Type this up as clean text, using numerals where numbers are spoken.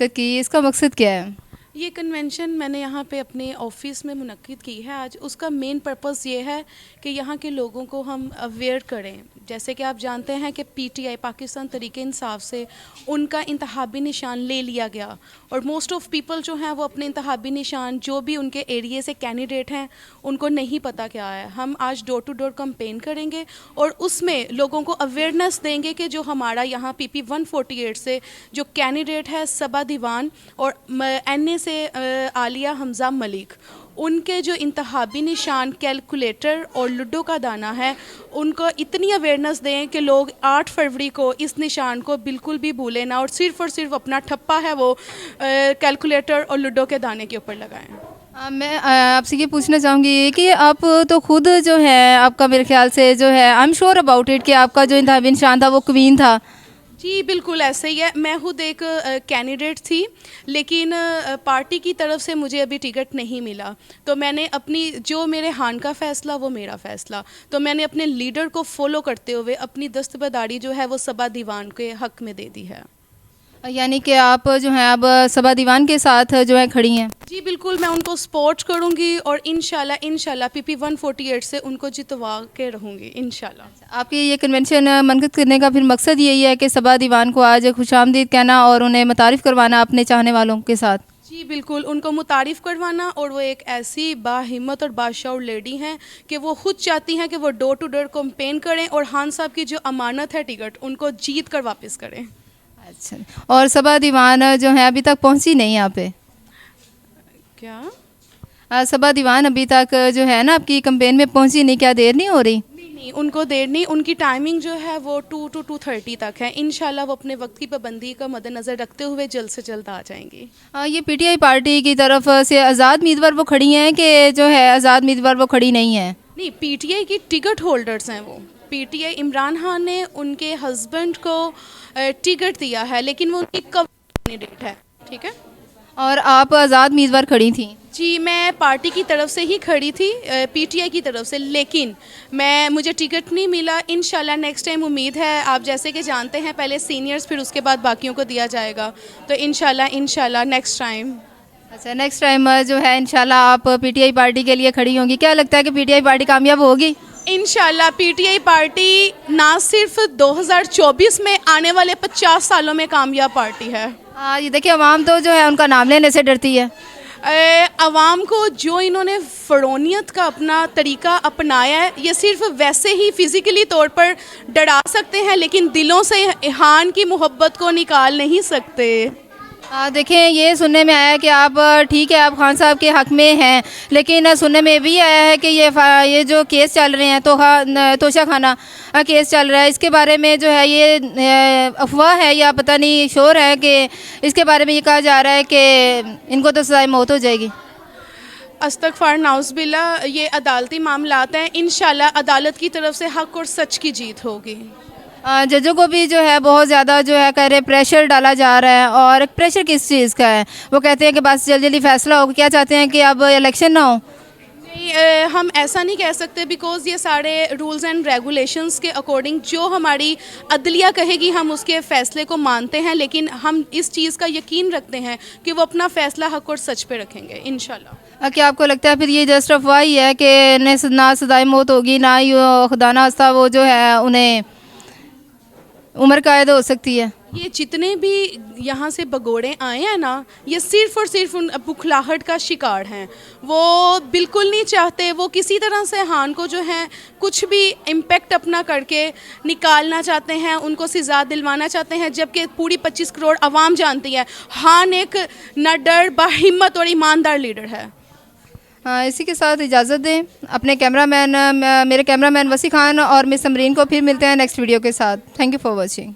शिरकत की, इसका मकसद क्या है? ये कन्वेंशन मैंने यहाँ पे अपने ऑफिस में मुनक्किद की है आज। उसका मेन पर्पस ये है कि यहाँ के लोगों को हम अवेयर करें। जैसे कि आप जानते हैं कि पीटीआई पाकिस्तान तरीके इंसाफ से उनका इंतहाबी निशान ले लिया गया और मोस्ट ऑफ पीपल जो हैं वो अपने इंतहाबी निशान जो भी उनके एरिए से कैंडिडेट हैं उनको नहीं पता क्या है। हम आज डोर टू डोर कैंपेन करेंगे और उसमें लोगों को अवेयरनेस देंगे कि जो हमारा यहाँ पीपी 148 से जो कैंडिडेट है सबा दीवान और एनए से आलिया हमजा मलिक, उनके जो इंतहाबी निशान कैलकुलेटर और लूडो का दाना है उनको इतनी अवेयरनेस दें कि लोग 8 फरवरी को इस निशान को बिल्कुल भी भूलें ना और सिर्फ अपना ठप्पा है वो कैलकुलेटर और लूडो के दाने के ऊपर लगाएं। मैं आपसे ये पूछना चाहूँगी कि आप तो खुद जो है आपका मेरे ख्याल से जो है I am sure about it कि आपका जो इंतहाबी निशान था वो क्वीन था। जी बिल्कुल ऐसे ही है। मैं खुद एक कैंडिडेट थी लेकिन पार्टी की तरफ से मुझे अभी टिकट नहीं मिला, तो मैंने अपनी जो मेरे हान का फ़ैसला वो मेरा फ़ैसला, तो मैंने अपने लीडर को फॉलो करते हुए अपनी दस्तबरदारी जो है वो सबा दीवान के हक़ में दे दी है। यानी कि आप जो हैं अब सबा दीवान के साथ जो है खड़ी हैं। जी बिल्कुल, मैं उनको सपोर्ट करूंगी और इंशाल्लाह पीपी 148 से उनको जितवा के रहूंगी इंशाल्लाह। आपकी ये कन्वेंशन मुनक़िद करने का फिर मकसद यही है कि सबा दीवान को आज खुशामदीद कहना और उन्हें मुतारिफ़ करवाना अपने चाहने वालों के साथ? जी बिल्कुल, उनको मुतारिफ़ करवाना और वो एक ऐसी बाहिम्मत और बाशऊर लेडी हैं कि वो खुद चाहती हैं कि वो डोर टू डोर कैंपेन करें और खान साहब की जो अमानत है टिकट उनको जीत कर वापस करें। अच्छा, और सबा दीवान जो है अभी तक पहुंची नहीं यहाँ पे? क्या सबा दीवान अभी तक जो है ना आपकी कैंपेन में पहुंची नहीं, क्या देर नहीं हो रही? नहीं, उनको देर नहीं, उनकी टाइमिंग जो है वो 2 to 2:30 तक है। इंशाल्लाह वो अपने वक्त की पाबंदी का मद्देनज़र रखते हुए जल्द से जल्द आ जाएंगी। ये पीटीआई पार्टी की तरफ से आज़ाद उम्मीदवार वो खड़ी हैं कि जो है आज़ाद उम्मीदवार वो खड़ी नहीं है? नहीं, पीटीआई की टिकट होल्डर्स हैं वो। पीटीआई इमरान खान ने उनके हस्बैंड को टिकट दिया है लेकिन वो उनकी कैंडिडेट है, ठीक है। और आप आज़ाद उम्मीदवार खड़ी थी? जी, मैं पार्टी की तरफ से ही खड़ी थी, पीटीआई की तरफ से, लेकिन मुझे टिकट नहीं मिला। इंशाल्लाह नेक्स्ट टाइम उम्मीद है, आप जैसे कि जानते हैं पहले सीनियर्स फिर उसके बाद बाकियों को दिया जाएगा, तो इंशाल्लाह नेक्स्ट टाइम। अच्छा, नेक्स्ट टाइम जो है इंशाल्लाह आप पीटीआई पार्टी के लिए खड़ी होंगी। क्या लगता है कि पीटीआई पार्टी कामयाब होगी? इंशाल्लाह पीटीआई पार्टी ना सिर्फ 2024 में, आने वाले 50 सालों में कामयाब पार्टी है। ये देखिए, अवाम तो जो है उनका नाम लेने से डरती है। अवाम को जो इन्होंने फ़रोनियत का अपना तरीका अपनाया है, ये सिर्फ वैसे ही फ़िज़िकली तौर पर डरा सकते हैं लेकिन दिलों से हान की मोहब्बत को निकाल नहीं सकते। देखें, ये सुनने में आया है कि आप ठीक है आप खान साहब के हक़ में हैं, लेकिन सुनने में भी आया है कि ये जो केस चल रहे हैं तोशा खाना केस चल रहा है, इसके बारे में जो है ये अफवाह है या पता नहीं शोर है कि इसके बारे में ये कहा जा रहा है कि इनको तो सज़ाए मौत हो जाएगी। अस्तगफार नाउज़बिल्ला, ये अदालती मामलात हैं। इंशाल्लाह अदालत की तरफ से हक़ और सच की जीत होगी। जजों को भी जो है बहुत ज़्यादा जो है कह रहे प्रेशर डाला जा रहा है, और प्रेशर किस चीज़ का है? वो कहते हैं कि बस जल्दी जल्दी फैसला हो। क्या चाहते हैं कि अब इलेक्शन ना हो? नहीं, हम ऐसा नहीं कह सकते बिकॉज़ ये सारे रूल्स एंड रेगुलेशंस के अकॉर्डिंग जो हमारी अदलिया कहेगी हम उसके फ़ैसले को मानते हैं, लेकिन हम इस चीज़ का यकीन रखते हैं कि वो अपना फ़ैसला हक़ और सच पे रखेंगे इंशाल्लाह। क्या आपको लगता है फिर ये जस्ट अफवाह ही है कि ना सज़ाए मौत होगी ना ही खुदा ना खास्ता वो जो है उन्हें उम्र कैद हो सकती है? ये जितने भी यहाँ से भगोड़े आए हैं ना, ये सिर्फ़ और सिर्फ उन बुखलाहट का शिकार हैं। वो बिल्कुल नहीं चाहते, वो किसी तरह से हान को जो है कुछ भी इम्पेक्ट अपना करके निकालना चाहते हैं, उनको सज़ा दिलवाना चाहते हैं, जबकि पूरी 25 करोड़ आवाम जानती है हान एक निडर, बाहिम्मत और ईमानदार लीडर है। इसी के साथ इजाज़त दें अपने मेरे कैमरामैन वसी खान और मिस समरीन को। फिर मिलते हैं नेक्स्ट वीडियो के साथ। Thank you for watching.